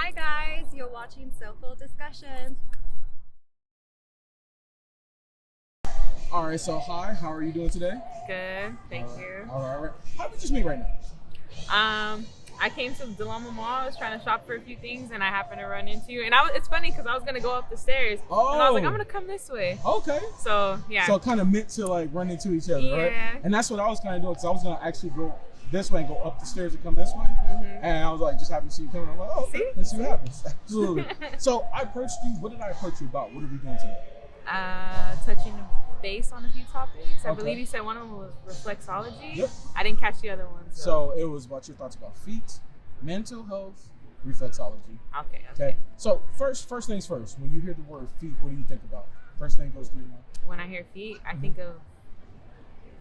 Hi guys, you're watching Soleful Discussions. All right, so hi, how are you doing today? Good, thank you. All right. How did we just meet right now? I came to Delama Mall. I was trying to shop for a few things, and I happened to run into you. And it's funny because I was gonna go up the stairs, and I was like, I'm gonna come this way. Okay. So yeah. So kind of meant to like run into each other, Yeah. right? And that's what I was kind of doing because I was gonna actually go this way and go up the stairs and come this way. And I was like, just happy to see you coming. I'm like, oh, okay, See? let's see what happens. Absolutely. So I approached you. What did I approach you about? What are we doing today? Touching base on a few topics. I Okay. believe you said one of them was reflexology. Yep. I didn't catch the other ones. So it was about your thoughts about feet, mental health, reflexology. Okay. So first things first. When you hear the word feet, what do you think about? First thing goes through your mind. When I hear feet, I think of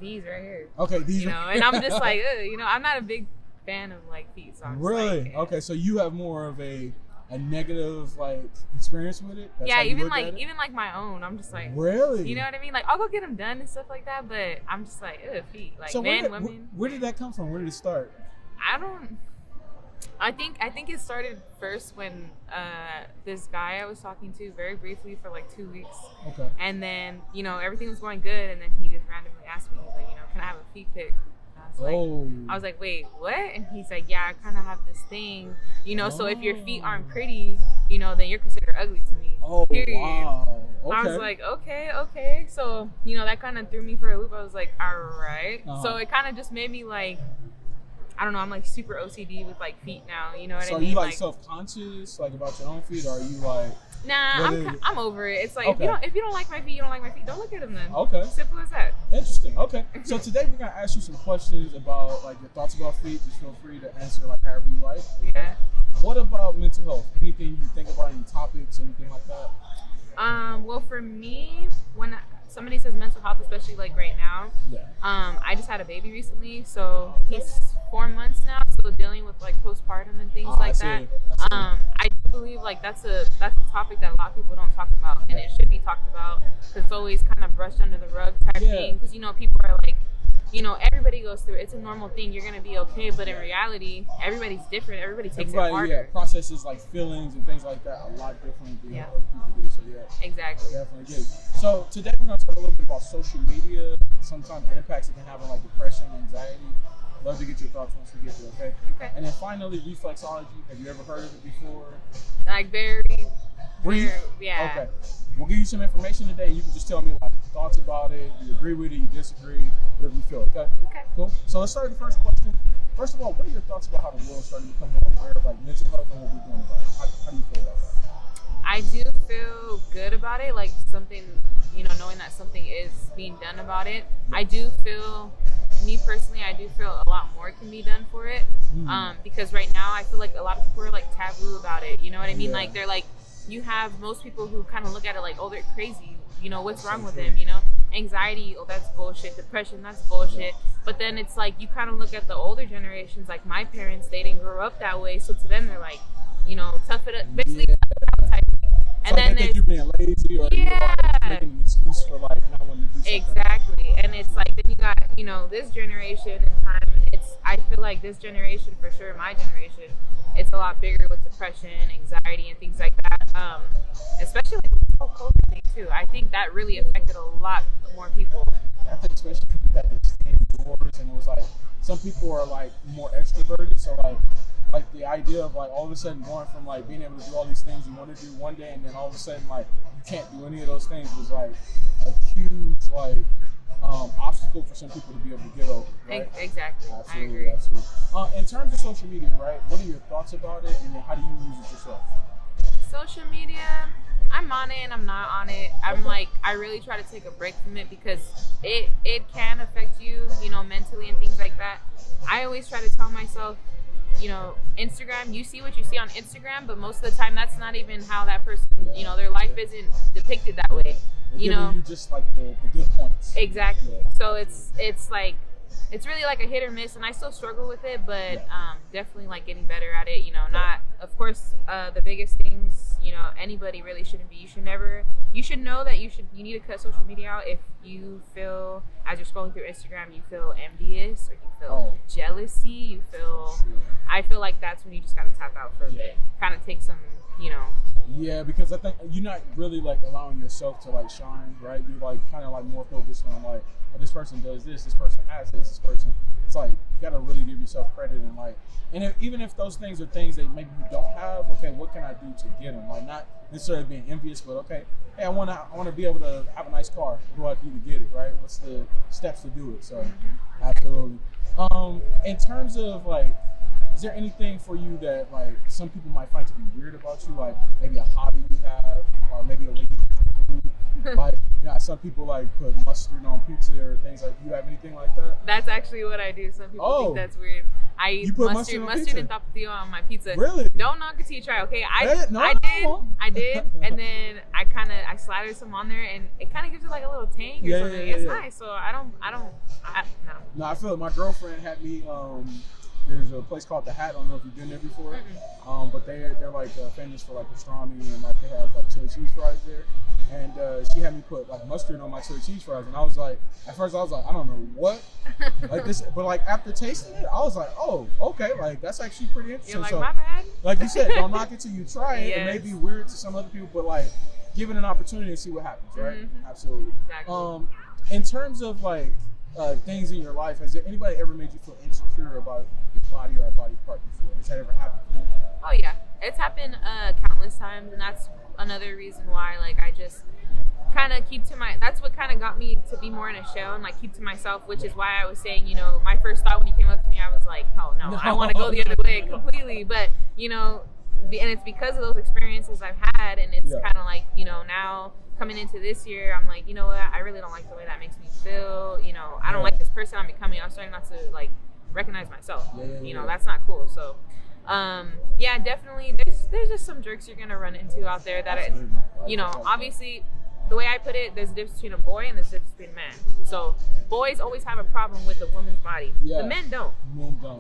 these right here. Okay, these. You know, and I'm just like, ugh, I'm not a big fan of like feet. So I'm just Really? like, yeah. Okay, so you have more of a negative like experience with it? That's Yeah, how you even look at it? even like my own. I'm just like, Really? you know what I mean? Like I'll go get them done and stuff like that, but I'm just like, ugh, feet. Like So men, where women. did that come from? Where did it start? I think it started first when this guy I was talking to very briefly for like 2 weeks. Okay. And then, everything was going good, and then he just randomly asked me, he's like, can I have a feet pic? And I was like, wait, what? And he's like, yeah, I kind of have this thing, so if your feet aren't pretty, then you're considered ugly to me. Oh, period. wow. Okay. I was like, okay. So, that kind of threw me for a loop. I was like, all right. Uh-huh. So it kind of just made me like, I don't know, I'm like super OCD with like feet now. You know what I So mean? are you like self-conscious like about your own feet, or are you like? Nah, I'm over it. It's like Okay. if you don't like my feet, you don't like my feet. Don't look at them then. Okay. Simple as that. Interesting. Okay. So today we're gonna ask you some questions about like your thoughts about feet. Just feel free to answer like however you like. Yeah. What about mental health? Anything you think about? Any topics? Anything like that? Well, for me, when somebody says mental health, especially like right now, Yeah. I just had a baby recently, so he's 4 months now, so dealing with like postpartum and things like that. I do believe like that's a topic that a lot of people don't talk about, and it should be talked about because it's always kind of brushed under the rug type thing. Because people are like, everybody goes through it. It's a normal thing. You're gonna be okay, but in reality, everybody's different. Everybody takes it harder. Yeah, processes like feelings and things like that a lot different than other people do. So yeah. Exactly. Definitely get it. So today we're going to talk a little bit about social media, sometimes the impacts it can have on like depression, anxiety. Love to get your thoughts once we get there, okay? Okay. And then finally, reflexology. Have you ever heard of it before? Like very, yeah. Okay. We'll give you some information today, and you can just tell me like thoughts about it. You agree with it, you disagree, whatever you feel. Okay. Okay. Cool. So let's start with the first question. First of all, what are your thoughts about how the world started to become more aware of like mental health and what we're doing about it? How do you feel about that? I do feel good about it, like something, knowing that something is being done about it. I do feel, me personally, I do feel a lot more can be done for it. Because right now I feel like a lot of people are like taboo about it. You know what I mean? Yeah. Like they're like, you have most people who kind of look at it like, oh, they're crazy. What's wrong with them? Anxiety, oh, that's bullshit. Depression, that's bullshit. But then it's like, you kind of look at the older generations, like my parents, they didn't grow up that way. So to them, they're like, tough it up, basically tough it out type thing. And so then they think you're being lazy or you're like making an excuse for like not wanting to do something. Exactly. And it's like, then you got, this generation and time. And I feel like this generation, for sure, my generation, it's a lot bigger with depression, anxiety, and things like that. Especially like with the whole COVID thing too. I think that really affected a lot more people. I think especially because you had to stay indoors, and it was like some people are like more extroverted, so like the idea of like all of a sudden going from like being able to do all these things you want to do one day, and then all of a sudden like you can't do any of those things was like a huge like obstacle for some people to be able to get over. Right? Exactly. Absolutely, I agree. Absolutely. In terms of social media, right? What are your thoughts about it, and then how do you use it yourself? Social media, I'm on it and I'm not on it. I'm like, I really try to take a break from it because it can affect you, mentally and things like that. I always try to tell myself, Instagram, you see what you see on Instagram, but most of the time that's not even how that person, their life isn't depicted that way. You just like the good points. Exactly. Yeah. So it's like, it's really like a hit or miss, and I still struggle with it, but definitely like getting better at it. Not, of course, course, the biggest things, anybody really shouldn't be. You should know that you need to cut social media out if you feel, as you're scrolling through Instagram, you feel envious or you feel jealousy, I feel like that's when you just got to tap out for a bit. Kind of take some, Yeah, because I think you're not really like allowing yourself to like shine, right? You're like kind of like more focused on like, oh, this person does this person has this person. It's like you gotta really give yourself credit and like, even if those things are things that maybe you don't have, okay, what can I do to get them? Like not necessarily being envious, but okay, hey, I wanna be able to have a nice car. What do I do to get it, right? What's the steps to do it? So, absolutely. In terms of like, is there anything for you that like some people might find to be weird about you, like maybe a hobby you have, or maybe a way you cook food? Like, some people like put mustard on pizza or things like. Do you have anything like that? That's actually what I do. Some people think that's weird. I put mustard and tapatio on my pizza. Really? Don't knock it till you try. Okay, I did, and then I slathered some on there, and it kind of gives it like a little tang or something. It's nice. So no. No, I feel like my girlfriend had me. There's a place called The Hat. I don't know if you've been there before. But they're like famous for like pastrami, and like they have like chili cheese fries there. And she had me put like mustard on my chili cheese fries, and I was like, at first I was like, I don't know what like this, but like after tasting it, I was like, oh, okay, like that's actually pretty interesting. You're like, so, my bad. Like you said, don't knock it till you try it. Yes. It may be weird to some other people, but like give it an opportunity to see what happens, right? Absolutely. Exactly. In terms of like things in your life, has there anybody ever made you feel insecure about your body or a body part before? Has that ever happened for you? Oh yeah, it's happened countless times, and that's another reason why like I just kind of that's what kind of got me to be more in a shell and like keep to myself, which is why I was saying, my first thought when you came up to me, I was like, oh no, I want to go the other way completely, but and it's because of those experiences I've had, and it's kind of like, now coming into this year, I'm like, you know what, I really don't like the way that makes me feel, I don't like this person I'm becoming. I'm starting not to like recognize myself. That's not cool. So definitely there's just some jerks you're gonna run into out there that obviously the way I put it, there's a difference between a boy and there's a difference between a man. So boys always have a problem with a woman's body. The men don't.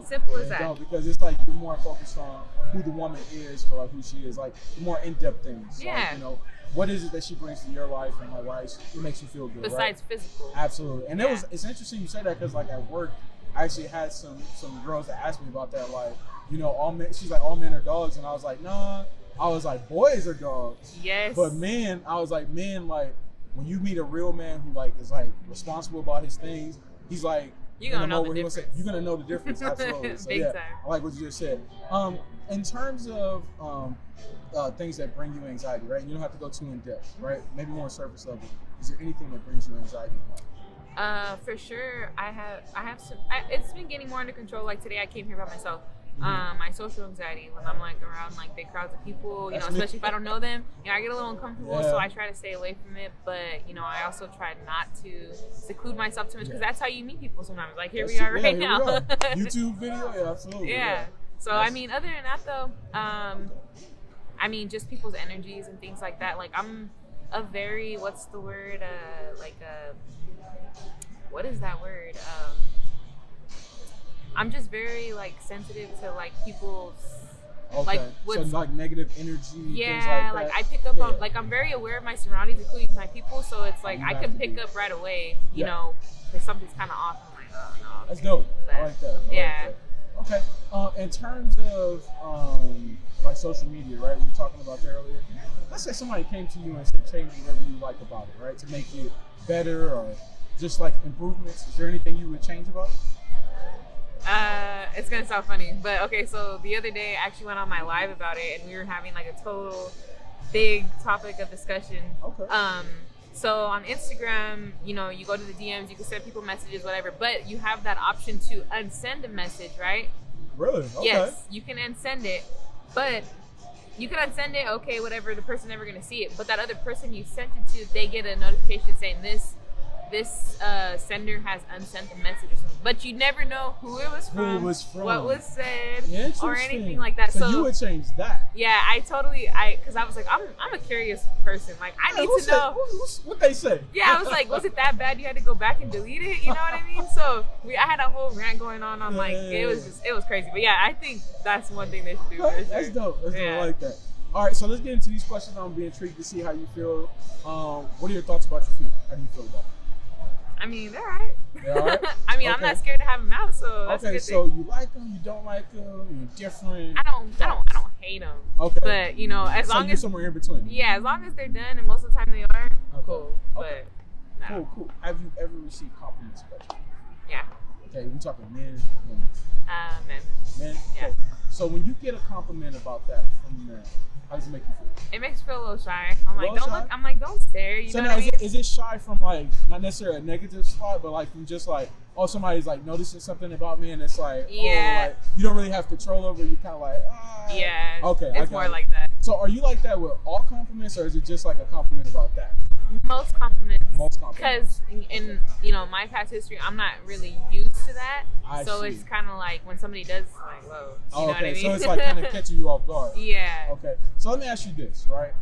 Simple as that. Don't, because it's like you're more focused on who the woman is for like who she is, like more in-depth things. Yeah. Like, what is it that she brings to your life and like why it makes you feel good? Besides physical. Absolutely. And it's interesting you say that because like at work, I actually had some girls that asked me about that, like, all men. She's like, all men are dogs, and I was like, nah. I was like, boys are dogs. Yes. But men, I was like, men, like when you meet a real man who like is like responsible about his things, he's like, you're gonna know the difference. You're gonna know the difference. Absolutely. So, Big time. I like what you just said. In terms of things that bring you anxiety, right? You don't have to go too in depth, right? Maybe more surface level. Is there anything that brings you anxiety in life? For sure, I have some. It's been getting more under control. Like today, I came here by myself. My social anxiety when I'm like around like big crowds of people, especially if I don't know them, I get a little uncomfortable. So I try to stay away from it. But I also try not to seclude myself too much because that's how you meet people sometimes. Like here we are right now. YouTube video, absolutely. Yeah. So other than that though, just people's energies and things like that. Like I'm a very what is that word? I'm just very like sensitive to like people's like what's so like negative energy. Yeah, things like I pick up on like I'm very aware of my surroundings, including my people. So it's like I can pick up right away. If something's kind of off. I'm like, oh no. That's dope. I like that. Okay. In terms of like social media, right? We were talking about that earlier. Let's say somebody came to you and said change whatever you like about it, right? To make it better or just like improvements. Is there anything you would change about it? It's gonna sound funny, but okay, so the other day I actually went on my live about it and we were having like a total big topic of discussion. Okay. So on Instagram, you go to the DMs, you can send people messages, whatever, but you have that option to unsend a message, right? Really? Okay. Yes, you can unsend it, but you can unsend it, okay, whatever, the person's never gonna see it, but that other person you sent it to, they get a notification saying this this sender has unsent the message or something. But you never know who it was from, what was said, or anything like that. So you would change that. Yeah, because I was like, I'm a curious person. Like, I need to know. What they say. Yeah, I was like, was it that bad you had to go back and delete it? You know what I mean? So I had a whole rant going on like, it was crazy. But yeah, I think that's one thing they should do. Okay, that's dope. That's dope. I like that. All right, so let's get into these questions. I'm being intrigued to see how you feel. What are your thoughts about your feet? How do you feel about it? I mean, they're all right. They're all right? I mean, Okay. I'm not scared to have them out, so that's a good so thing. you like them, you don't like them, you're different. I don't hate them. Okay. But, you know, as long you're as somewhere in between. Yeah, as long as they're done, and most of the time they are, cool. Okay. But no. Cool. Have you ever received compliments about you? Yeah. Okay, we talking men, women. Men. Men? Yeah. Okay. So when you get a compliment about that from a man, how does it make you feel? It makes me feel a little shy. I'm like, don't shy? look. I'm like, don't stare. You So know now, what I mean? is it shy from like not necessarily a negative spot, but like from just like, oh, somebody's like noticing something about me, and it's like, Yeah. oh, like you don't really have control over it. You kind of like, Yeah. Okay. It's more like that. So are you like that with all compliments, or is it just like a compliment about that? Most compliments. Most compliments. Because in you know my past history, I'm not really used to that. So see. it's kind of like when somebody does, like, whoa. You know what I mean? So it's like kind of catching you off guard. Yeah. Okay. So let me ask you this, right?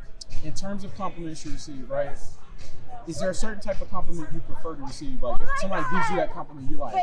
In terms of compliments you receive, right? Is there a certain type of compliment you prefer to receive? Like if somebody gives you that compliment, you're like,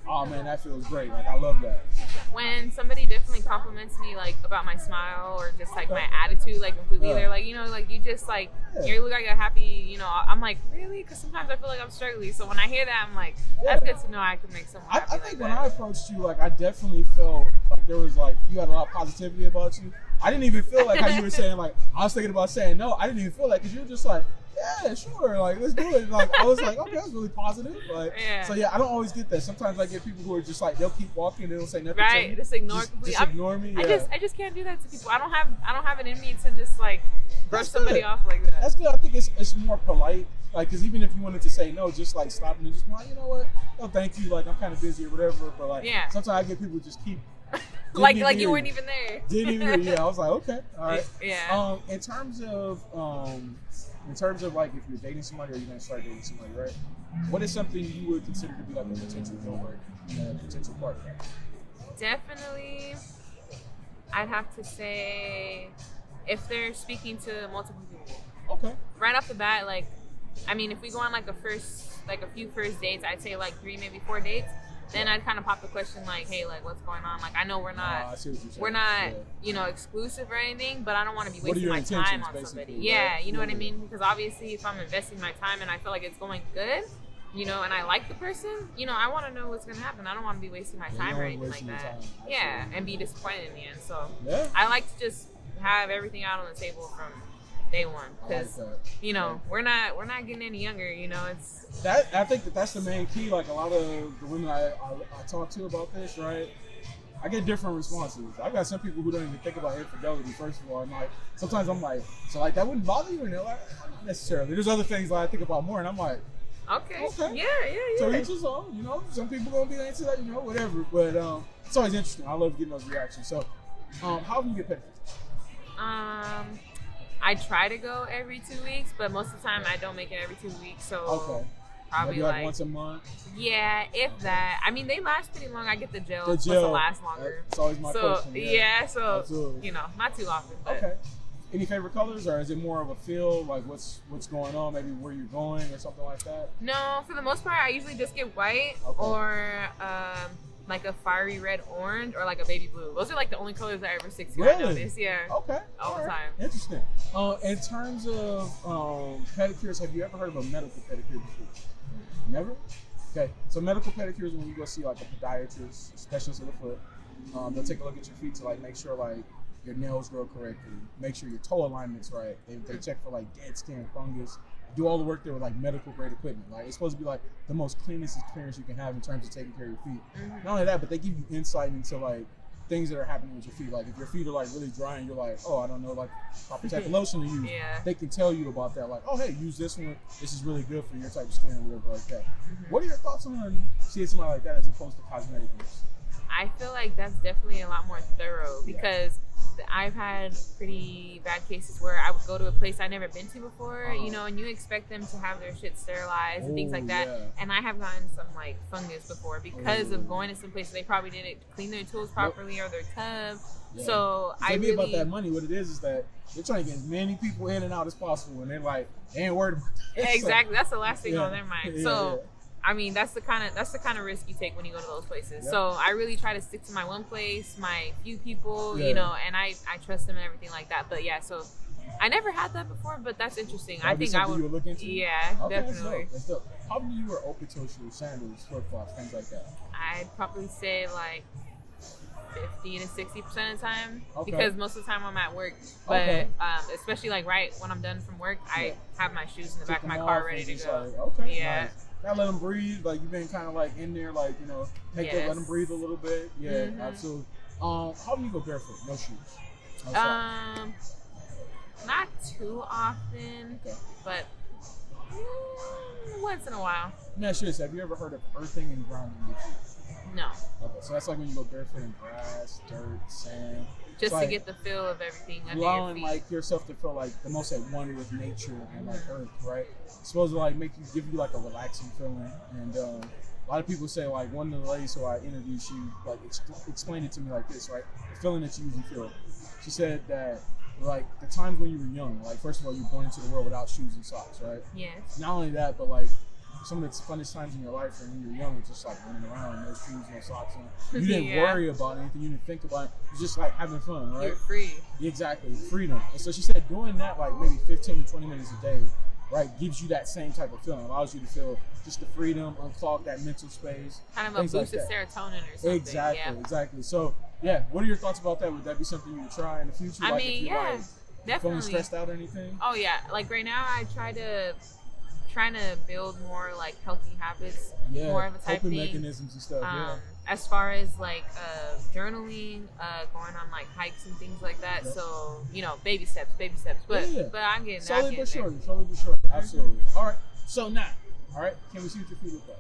oh man, that feels great. Like I love that. When somebody definitely compliments me, like about my smile or just like my attitude, like completely, they're like, you know, like you just like you look like you're happy. You know, I'm like, really? Because sometimes I feel like I'm struggling. So when I hear that, I'm like, that's good to know I can make someone happy. I think when I approached you, like I definitely felt like there was like you had a lot of positivity about you. I didn't even feel like how you were saying like I was thinking about saying no. I didn't even feel that because you were just like, yeah, sure, like let's do it. Like I was like, okay, that's really positive. Like, so yeah, I don't always get that. Sometimes I get people who are just like they'll keep walking, they don't say nothing. Right, just ignore completely. Just ignore me. Yeah. I just can't do that to people. I don't have it in me to just like brush somebody off like that. That's good. I think it's more polite. Like, because even if you wanted to say no, just like stop and just be like, you know what? No, thank you. Like I'm kind of busy or whatever. But like, sometimes I get people just keep. like you weren't even there. Didn't even hear you. Yeah, I was like, okay, all right. Yeah. In terms of like if you're dating somebody or you're gonna start dating somebody, right? What is something you would consider to be like a potential deal breaker, potential partner? Definitely, I'd have to say if they're speaking to multiple people. Okay. Right off the bat, like, I mean, if we go on like a few first dates, I'd say like 3, maybe 4 dates. Then I'd kind of pop the question like, hey, like, what's going on? Like, I know we're not, you know, exclusive or anything, but I don't want to be wasting my time on somebody. Yeah, you know what I mean? Because obviously, if I'm investing my time and I feel like it's going good, you know, and I like the person, you know, I want to know what's going to happen. I don't want to be wasting my time or anything like that. Yeah, and be disappointed in the end. So I like to just have everything out on the table from day one, because you know we're not getting any younger. You know, it's that I think that's the main key. Like a lot of the women I talk to about this, right? I get different responses. I've got some people who don't even think about infidelity. First of all, and like sometimes I'm like, so like that wouldn't bother you, and they're like, not necessarily. There's other things that I think about more, and I'm like, okay, yeah. So each his own. You know, some people gonna be into that, you know, whatever. But it's always interesting. I love getting those reactions. So, how do you get pedicures? I try to go every 2 weeks, but most of the time I don't make it every 2 weeks. So probably like once a month. Yeah, if that. I mean, they last pretty long. I get the gel. It's supposed to last longer. That's always my question. So absolutely. You know, not too often. But. Okay. Any favorite colors, or is it more of a feel, like what's going on, maybe where you're going or something like that? No, for the most part, I usually just get white or like a fiery red orange or like a baby blue. Those are like the only colors I ever stick to. Really? I notice. Yeah. Okay. All the time. Interesting. In terms of pedicures, have you ever heard of a medical pedicure before? Never? Okay. So medical pedicures, when you go see like a podiatrist, a specialist of the foot, they'll take a look at your feet to like make sure like your nails grow correctly, make sure your toe alignment's right. They check for like dead skin, fungus. Do all the work there with like medical grade equipment. Like it's supposed to be like the most cleanest experience you can have in terms of taking care of your feet. Mm-hmm. Not only that, but they give you insight into like things that are happening with your feet. Like if your feet are like really dry and you're like, oh, I don't know like proper type of lotion to use. They can tell you about that. Like, oh, hey, use this one. This is really good for your type of skin or whatever like that. Mm-hmm. What are your thoughts on seeing somebody like that as opposed to cosmetic use? I feel like that's definitely a lot more thorough because I've had pretty bad cases where I would go to a place I never been to before, you know, and you expect them to have their shit sterilized and things like that. Yeah. And I have gotten some like fungus before because of going to some places they probably didn't clean their tools properly or their tub. Yeah. So I really really about that money. What it is that they're trying to get as many people in and out as possible, and they're like, they ain't worried about that. exactly. That's the last thing Yeah. on their mind. Yeah, So. yeah. I mean, that's the kind of risk you take when you go to those places. Yep. So I really try to stick to my one place, my few people, Yeah. you know, and I trust them and everything like that. But yeah, so I never had that before, but that's interesting. That'd I be think I something would. you would look into? Yeah, Okay, definitely. That's dope. How many you were open toe shoes, sandals, flip flops, things like that? I'd probably say like 50 to 60% of the time, Okay. because most of the time I'm at work. But Okay. especially like right when I'm done from work, I have my shoes in the back of my Take them car off ready and to just go. like, okay, Yeah. nice. Gotta let them breathe. Like you've been kind of like in there, like you know, let them breathe a little bit. Yeah, Mhm. absolutely. How do you go barefoot? No shoes. No socks? Not too often, Okay. but once in a while. Let me ask you this: have you ever heard of earthing and grounding your feet? No, Okay, so that's like when you go barefoot in grass, dirt, sand. just It's to like get the feel of everything under your allowing feet. like yourself to feel like the most at one with nature and like earth, right? It's supposed to like give you like a relaxing feeling. And a lot of people say like one of the ladies who I interviewed, she like explained it to me like this, right? The feeling that you usually feel. She said that like the times when you were young, like first of all, you were born into the world without shoes and socks, right? Yes. Not only that, but like some of the funnest times in your life when you were young was just like running around, no shoes, no socks on. You didn't Yeah. worry about anything, you didn't think about it. It was just like having fun, right? You're free. Exactly, freedom. And so she said doing that like maybe 15 to 20 minutes a day, right, gives you that same type of feeling. Allows you to feel just the freedom, unclog that mental space. Kind of a things like boost of that. serotonin or something. Exactly, Yeah. exactly. So yeah, what are your thoughts about that? Would that be something you would try in the future? I like mean, if you're yeah, like definitely. feeling stressed out or anything? Oh yeah, like right now I trying to build more like healthy habits, Yeah, more of a type coping thing. mechanisms and stuff, yeah. As far as like journaling, going on like hikes and things like that. Yep. So you know, baby steps. But Yeah. but I'm getting Slowly there. but surely, absolutely. All right, so now, all right, can we see what your feet look like?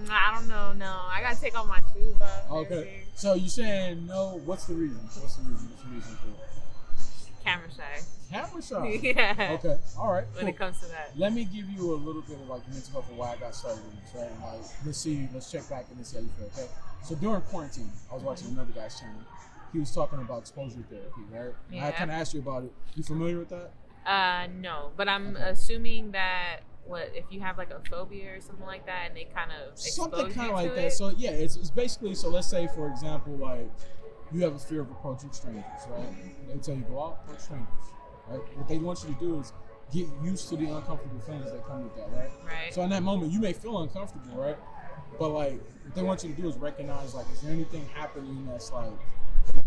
I don't know. No, I gotta take all my shoes off. and Okay, everything. so you're saying no, what's the reason? What's the reason for it? Camera shy. Camera shot. Yeah. Okay, all right, When cool. it comes to that. Let me give you a little bit of like the mental health of why I got started in this, right? And, like, let's check back and see how you feel, okay? So during quarantine, I was watching another guy's channel. He was talking about exposure therapy, right? And I Yeah. kind of asked you about it. You familiar with that? No, but I'm Okay. assuming that if you have like a phobia or something like that, and they kind of Something expose kind you of like to that. it. So yeah, it's basically, so let's say for example, like you have a fear of approaching strangers, right? They tell you go out, approach strangers, right? What they want you to do is get used to the uncomfortable feelings that come with that, right? Right. So in that moment, you may feel uncomfortable, right? But like, what they want you to do is recognize, like, is there anything happening that's like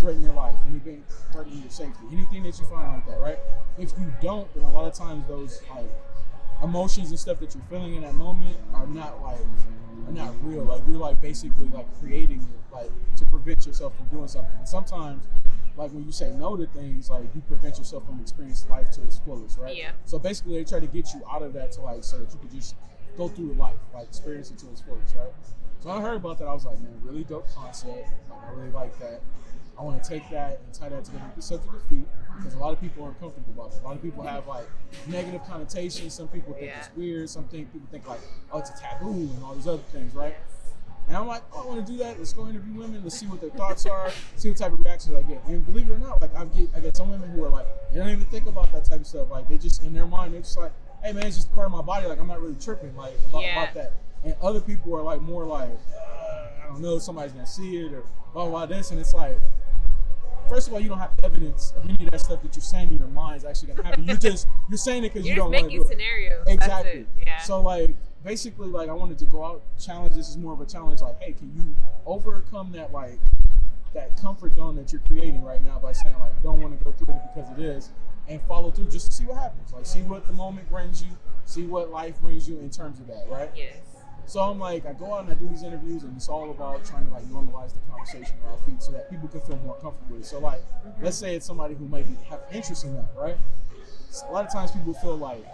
threatening your life, anything threatening your safety, anything that you find like that, right? If you don't, then a lot of times those like emotions and stuff that you're feeling in that moment are not real. Like you're like basically like creating it, like to prevent yourself from doing something. And sometimes, like when you say no to things, like you prevent yourself from experiencing life to its fullest, right? Yeah. So basically, they try to get you out of that to like so that you could just go through life, like experience it to its fullest, right? So I heard about that. I was like, man, really dope concept. Like, I really like that. I want to take that and tie that together with the subject of feet, because a lot of people are uncomfortable about it. A lot of people have like negative connotations. Some people think it's weird. People think like, oh, it's a taboo and all these other things, right? And I'm like, oh, I want to do that. Let's go interview women. Let's see what their thoughts are. See what type of reactions I get. And believe it or not, like I get some women who are like, they don't even think about that type of stuff. Like they just in their mind, they're just like, hey man, it's just part of my body. Like I'm not really tripping like about that. And other people are like more like, I don't know, somebody's gonna see it or blah blah this, and it's like, first of all, you don't have evidence of any of that stuff that you're saying in your mind is actually gonna happen. You're saying it because you don't want to do it. You're just making scenarios. Exactly. That's it. Yeah. So like basically, like I wanted to go out, challenge. This is more of a challenge. Like, hey, can you overcome that like that comfort zone that you're creating right now by saying like, I don't want to go through it because it is, and follow through just to see what happens. Like, see what the moment brings you, see what life brings you in terms of that, right? Yes. So I'm like, I go out and I do these interviews, and it's all about trying to like normalize the conversation around feet so that people can feel more comfortable with it. So like, let's say it's somebody who maybe have interest in that, right? So a lot of times people feel like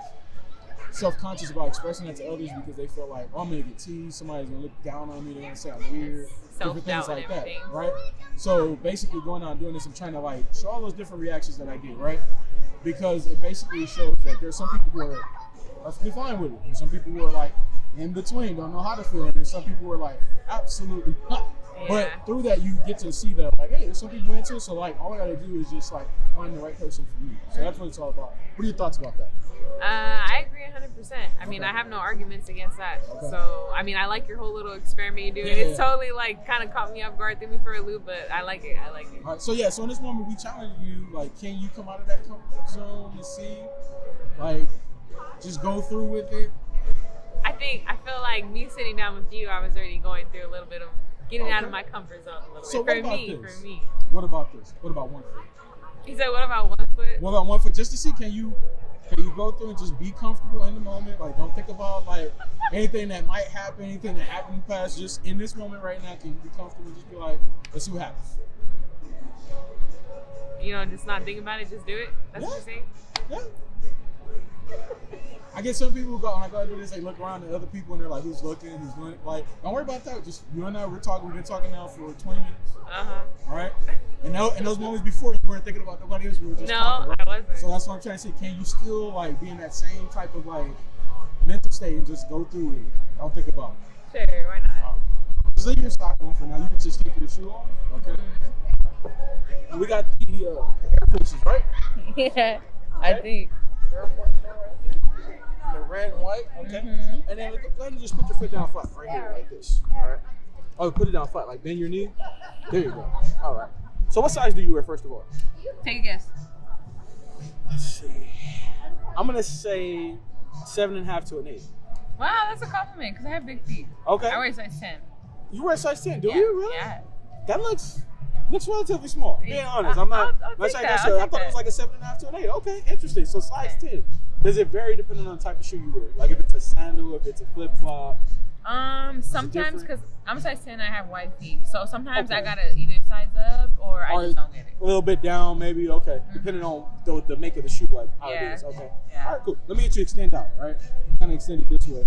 self-conscious about expressing that to others because they feel like, oh, I'm gonna get teased, somebody's gonna look down on me, they're gonna say I'm weird, different things Self-doubt and like that, everything. right? So basically going on doing this, I'm trying to like show all those different reactions that I get, right? Because it basically shows that there's some people who are perfectly fine with it, and some people who are like in between, don't know how to feel, and there's some people who are like absolutely not. Yeah. But through that, you get to see that, like, hey, there's some people into it, so like all I gotta do is just like find the right person for you. So that's what it's all about. What are your thoughts about that? I agree 100%. I mean, Okay. I have no arguments against that. Okay. So, I mean, I like your whole little experiment you do. Yeah. It's totally like kind of caught me off guard, threw me for a loop, but I like it. I like it. All right, so yeah, so in this moment, we challenge you, like, can you come out of that comfort zone and see, like, just go through with it? I feel like me sitting down with you, I was already going through a little bit of getting out of Okay. my comfort zone a little So bit. what about For this? me. What about this? What about one foot? He said, what about one foot? What about one foot? Just to see, can you go through and just be comfortable in the moment? Like, don't think about like anything that might happen, anything that happened in the past. Just in this moment right now, can you be comfortable and just be like, let's see what happens? You know, just not think about it, just do it. That's what you're saying? Yeah. I get some people who go, I gotta do this, they look around at other people and they're like, who's looking, who's doing it? Like, don't worry about that. Just you and I, we've been talking now for 20 minutes. Uh-huh. All right? And in those moments before, you weren't thinking about nobody else, we were just talking. No, Right? I wasn't. So that's what I'm trying to say. Can you still like be in that same type of like mental state and just go through it? Don't think about it. Sure, why not? Just leave your sock on for now. You can just take your shoe off. Okay? And we got the Air Forces, right? Yeah, I think. Air Force the red and white. Okay. And then go ahead and just put your foot down flat right here, like this. All right. Oh, put it down flat, like bend your knee. There you go. All right. So what size do you wear, first of all? Take a guess. Let's see. I'm gonna say 7.5 to an 8. Wow, that's a compliment because I have big feet. Okay. I wear size 10. You wear size 10, do Yeah, you really? Yeah. That looks relatively small. Being honest, I'm not. I'll Not take saying that, that's I'll I take thought it was that. like a 7.5 to an 8. Okay, interesting. So size 10. Does it vary depending on the type of shoe you wear? Like if it's a sandal, if it's a flip flop. Sometimes different? because I'm size 10, I have wide feet. So sometimes I Okay. gotta either size up or I just don't get it. A little bit down, maybe. Okay, depending on the make of the shoe, like how Yeah. it is. Okay. Yeah. All right, cool. Let me get you extend out. Right. Kind of extend it this way.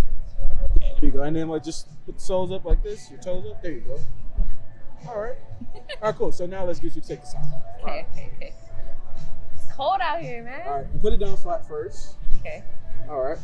There you go. And then like just put the soles up like this. Your toes up. There you go. All right. All right, cool. So now let's get you to take the sock off. All right. Okay. It's cold out here, man. All right. And put it down flat first. Okay. All right.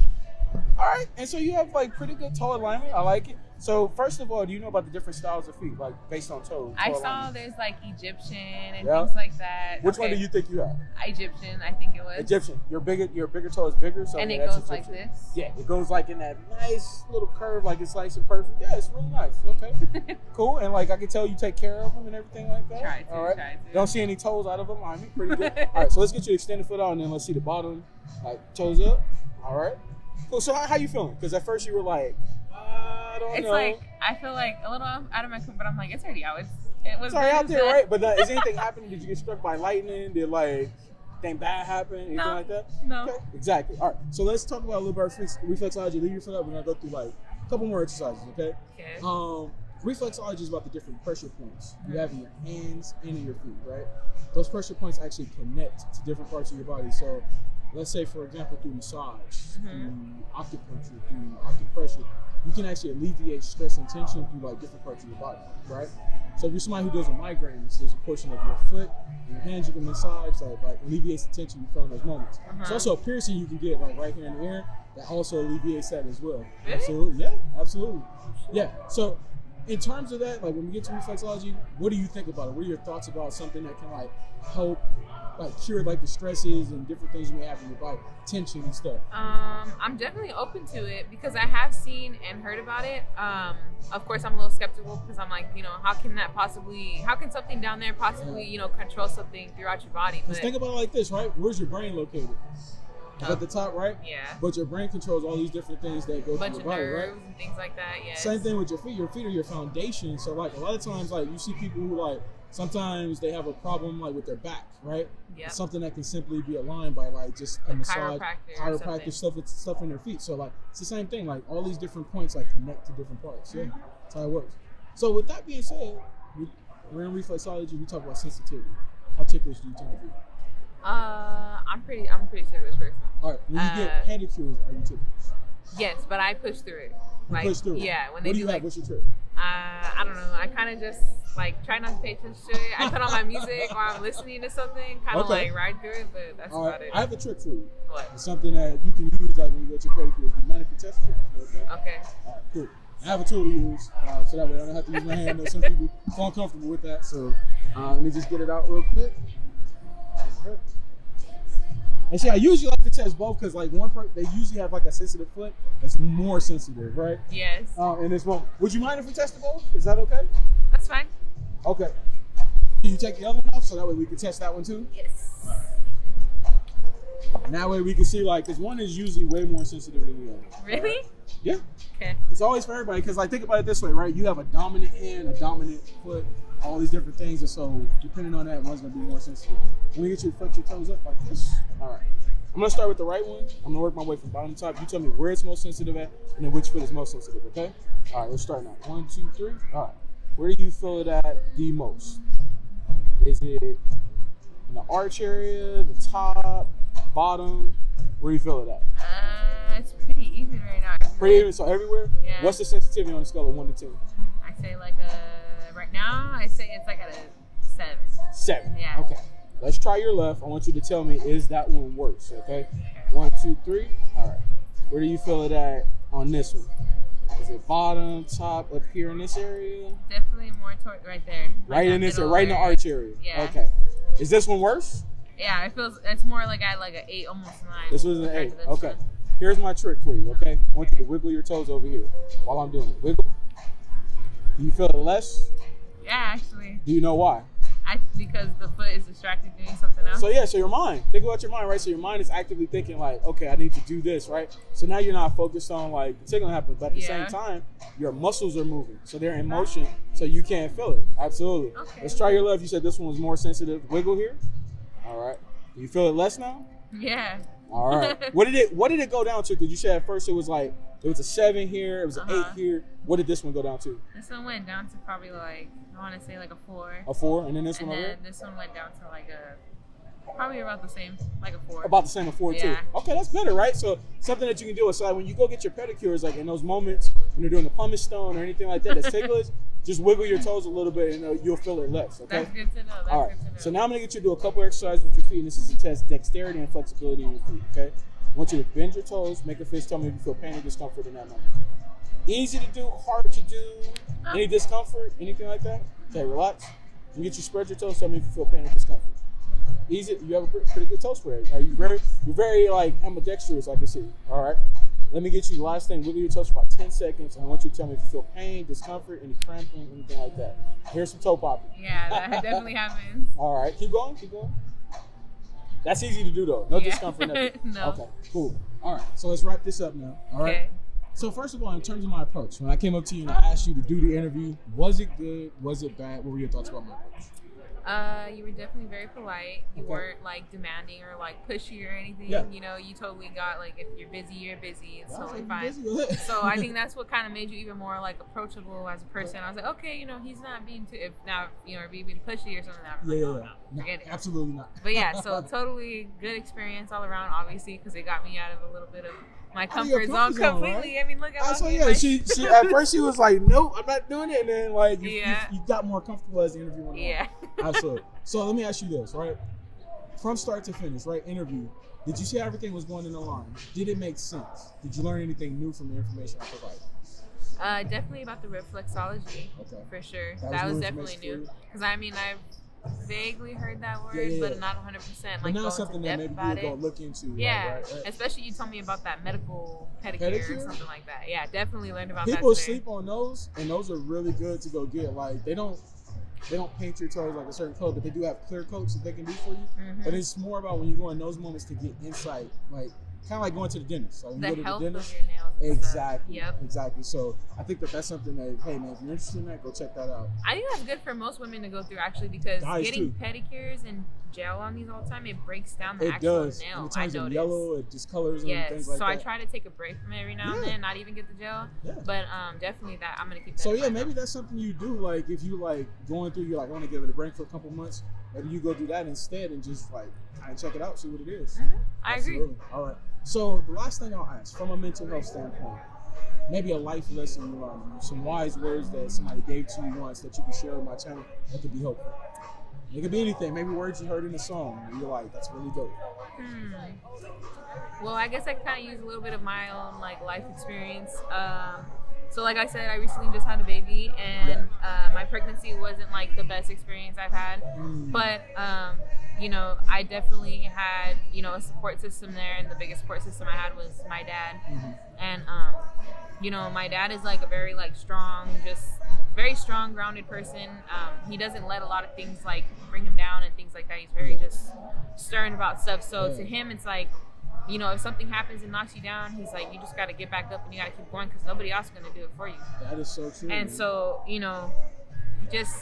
All right. And so you have like pretty good toe alignment. I like it. So first of all, do you know about the different styles of feet, like based on toe? I toe saw alignment? there's like Egyptian and Yeah. things like that. Which one Okay. do you think you have? Egyptian, I think it was. Egyptian. Your bigger toe is bigger, so And yeah, it that's goes like Egyptian. this? Yeah, it goes like in that nice little curve, like it's nice and perfect. Yeah, it's really nice. Okay, cool. And like I can tell you take care of them and everything like that. Try to, All right. try to. Don't see any toes out of alignment. Pretty good. All right, so let's get you extended foot out, and then let's see the bottom, like toes up. All right. Cool. So how you feeling? Because at first you were like, I don't It's know. like I feel like a little out of my comfort, but I'm like, it's already out. It was Sorry, good out as there, that. right? But is anything happening? Did you get struck by lightning? Did like anything bad happen? Anything No. like that? No. Okay, exactly. All right. So let's talk about a little bit of reflexology. Leave your foot up. We're gonna go through like a couple more exercises. Okay. Okay. Reflexology is about the different pressure points you have in your hands and in your feet, right? Those pressure points actually connect to different parts of your body. So let's say, for example, through massage, through acupuncture, through acupressure, you can actually alleviate stress and tension through like different parts of your body, right? So if you're somebody who deals with migraines, there's a portion of your foot and your hands you can massage that like alleviates the tension you feel in those moments. There's also a piercing you can get like right here in the ear that also alleviates that as well. Really? Absolutely, yeah, absolutely, yeah. So in terms of that, like when we get to reflexology, what do you think about it? What are your thoughts about something that can like help like cure like the stresses and different things you may have in your body, tension and stuff? I'm definitely open to it because I have seen and heard about it. Of course, I'm a little skeptical because I'm like, how can something down there possibly, control something throughout your body? Just think about it like this, right? Where's your brain located? It's at the top, right? Yeah. But your brain controls all these different things that go Bunch through of your body, nerves right? and things like that. Yes. Same thing with your feet. Your feet are your foundation. So like a lot of times, like you see people who like sometimes they have a problem like with their back, right? Yep. Something that can simply be aligned by like just a massage, chiropractor or stuff in their feet. So like it's the same thing. Like all these different points like connect to different parts. Yeah, that's how it works. So with that being said, we're in reflexology. We talk about sensitivity. How ticklish do you tend to be? I'm pretty ticklish person. All right, when you get pedicures, are you ticklish? Yes, but I push through it. You push through it. Yeah, when What they do do you like have? What's your trick? I don't know. I kind of just like try not to pay attention to it. I put on my music while I'm listening to something, kind of like ride through it, but that's about it. I have a trick for you. What? It's something that you can use like when you get your pedicures. Do you mind if you test it? Okay. Okay. All right, cool. I have a tool to use, so that way I don't have to use my hand. I know some people feel uncomfortable with that, so let me just get it out real quick. Right. And see, I usually like to test both because, like, they usually have like a sensitive foot that's more sensitive, right? Yes. In this one, would you mind if we tested both? Is that okay? That's fine. Okay. Can you take the other one off so that way we can test that one too? Yes. All right. And that way we can see, like, because one is usually way more sensitive than the other. Really? Right? Yeah. Okay. It's always for everybody because, like, think about it this way, right? You have a dominant hand, a dominant foot, all these different things, and so depending on that, one's gonna be more sensitive. When you get you to flex your toes up like this. All right. I'm gonna start with the right one. I'm gonna work my way from bottom to top. You tell me where it's most sensitive at, and then which foot is most sensitive. Okay. All right. Let's start now. 1, 2, 3. All right. Where do you feel it at the most? Is it in the arch area, the top, bottom? Where do you feel it at? It's pretty even right now. Pretty even, so everywhere? Yeah. What's the sensitivity on a scale of 1 to 10? I say like right now, I say it's like at a 7. 7. Yeah. Okay. Let's try your left. I want you to tell me, is that one worse? Okay. 1, 2, 3. All right. Where do you feel it at on this one? Is it bottom, top, up here in this area? Definitely more toward right there. Right in this area, right in the arch area. Yeah. Okay. Is this one worse? Yeah, it's more like at like an 8, almost 9. This was an 8. Okay. One. Here's my trick for you, okay? I want you to wiggle your toes over here while I'm doing it. Wiggle. Do you feel it less? Yeah, actually. Do you know why? Because the foot is distracted doing something else. So your mind. Think about your mind, right? So your mind is actively thinking like, okay, I need to do this, right? So now you're not focused on like the tickling happening, but at the same time, your muscles are moving. So they're in motion, so you can't feel it. Absolutely. Okay. Let's try your left. You said this one was more sensitive. Wiggle here. All right. Do you feel it less now? Yeah. All right. What did it go down to? Because you said at first it was like it was a 7 here, it was an 8 here. What did this one go down to? This one went down to probably like I want to say like a 4. A 4, and then this one. And then this one went down to like probably about the same, like a 4. About the same, a 4 too. Yeah. Okay, that's better, right? So something that you can do is like when you go get your pedicures, like in those moments when you're doing the pumice stone or anything like that that's ticklish, just wiggle your toes a little bit and you'll feel it less. Okay. That's good to know. That's all right. Good to know. So now I'm gonna get you to do a couple exercises with your feet. And this is to test dexterity and flexibility in your feet. Okay. I want you to bend your toes, make a fist. Tell me if you feel pain or discomfort in that moment. Easy to do, hard to do. Any discomfort, anything like that? Okay, relax. And get you spread your toes. Tell me if you feel pain or discomfort. Easy. You have a pretty good toe spread. Are you very? You're very like ambidextrous, I can see. All right. Let me get you the last thing. Wiggle your toes for about 10 seconds, and I want you to tell me if you feel pain, discomfort, any cramping, anything like that. Here's some toe popping. Yeah, that definitely happens. All right, keep going, keep going. That's easy to do though. No discomfort, nothing. No. Okay, cool. All right, so let's wrap this up now. All right. Okay. So first of all, in terms of my approach, when I came up to you and I asked you to do the interview, was it good? Was it bad? What were your thoughts about my approach? You were definitely very polite. You weren't like demanding or like pushy or anything. Yeah. You know, you totally got like if you're busy, you're busy. It's totally I'm fine. busy. So I think that's what kind of made you even more like approachable as a person. I was like, okay, you know, he's not being too being pushy or something. Yeah. Forget it. Absolutely not. But yeah, so totally good experience all around, obviously, because it got me out of a little bit of my comfort zone completely. Right? I mean, look at so yeah, she at first she was like, nope, I'm not doing it, and then like you got more comfortable as the interview went on. Yeah. Absolutely. So let me ask you this, right? From start to finish, right? Interview. Did you see how everything was going in the line? Did it make sense? Did you learn anything new from the information I provided? Definitely about the reflexology. Okay. For sure. That was definitely new. Because I mean, I've vaguely heard that word, but not 100%. Like now something that maybe you would go look into. Yeah. Right? Especially you told me about that medical pedicure or something like that. Yeah, definitely learned about People that today. sleep on those, and those are really good to go get. Like they don't paint your toes like a certain color, but they do have clear coats that they can do for you. Mm-hmm. But it's more about when you go in those moments to get insight, like kind of like going to the dentist. Like the you go to health the dentist, of your nails. Exactly. Yep. Exactly. So I think that's something that, hey man, if you're interested in that, go check that out. I think that's good for most women to go through actually, because getting pedicures and gel on these all the time, it breaks down the actual nail. It turns them yellow, it discolors them and things like that. So I try to take a break from it every now and then, not even get the gel. Yeah. But definitely that I'm gonna keep that. So yeah, maybe that's something you do. Like if you like going through, you're like, I want to give it a break for a couple months. Maybe you go do that instead and just like check it out, see what it is. Mm-hmm. I agree. All right. So the last thing I'll ask, from a mental health standpoint, maybe a life lesson you learned, some wise words that somebody gave to you once that you can share with my channel that could be helpful. It could be anything, maybe words you heard in a song and you're like, that's really dope. Well, I guess I kind of use a little bit of my own like life experience. So like I said, I recently just had a baby, and my pregnancy wasn't like the best experience I've had, but you know, I definitely had, you know, a support system there, and the biggest support system I had was my dad. And you know, my dad is like a very like strong, very strong, grounded person. He doesn't let a lot of things like bring him down and things like that. He's very just stern about stuff. So to him, it's like, you know, if something happens and knocks you down, he's like, you just got to get back up and you got to keep going, because nobody else is going to do it for you. That is so true. And so, you know, just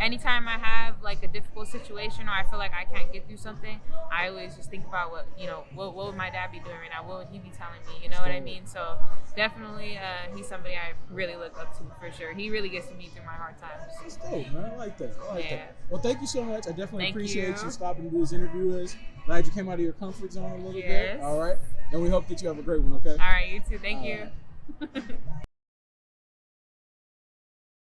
anytime I have like a difficult situation or I feel like I can't get through something, I always just think about what, you know, what would my dad be doing right now? What would he be telling me? You know what I mean? So definitely he's somebody I really look up to for sure. He really gets to me through my hard times. That's dope, man. I like that. That. Well, thank you so much. I definitely appreciate you stopping to do this interview with us. Glad you came out of your comfort zone a little bit. All right. And we hope that you have a great one, okay? All right, you too. Thank you.